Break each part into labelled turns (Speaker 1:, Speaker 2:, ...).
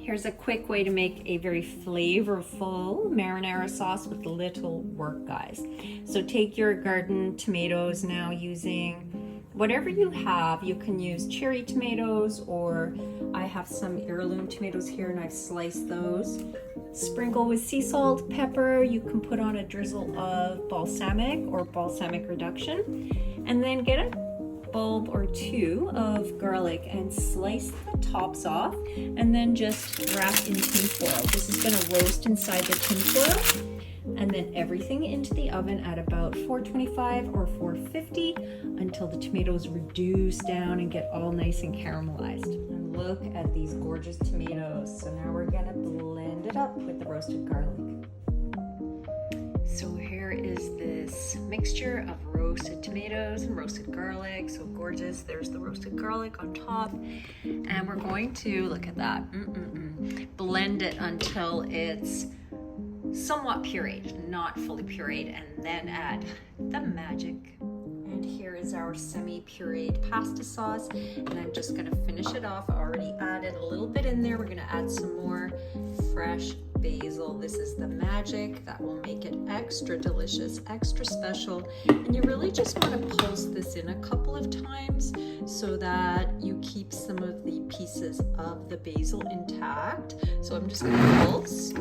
Speaker 1: Here's a quick way to make a very flavorful marinara sauce with little work, guys. So take your garden tomatoes now, using whatever you have. You can use cherry tomatoes, or I have some heirloom tomatoes here and I've sliced those. Sprinkle with sea salt, pepper. You can put on a drizzle of balsamic or balsamic reduction, and then get a bulb or two of garlic and slice the tops off, and then just wrap in tin foil. This is going to roast inside the tin foil, and then everything into the oven at about 425 or 450 until the tomatoes reduce down and get all nice and caramelized. And look at these gorgeous tomatoes. So now we're going to blend it up with the roasted garlic. So here is this mixture of roasted tomatoes and roasted garlic. So gorgeous. There's the roasted garlic on top. And we're going to, look at that, blend it until it's somewhat pureed, not fully pureed, and then add the magic. And here is our semi-pureed pasta sauce. And I'm just gonna finish it off. I already added a little bit in there. We're gonna add some more fresh basil. This is the magic that will make it extra delicious, extra special. And you really just want to pulse this in a couple of times so that you keep some of the pieces of the basil intact. So I'm just going to pulse.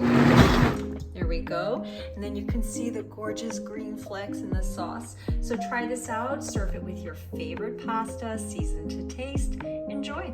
Speaker 1: There we go. And then you can see the gorgeous green flecks in the sauce. So try this out, serve it with your favorite pasta, seasoned to taste. Enjoy.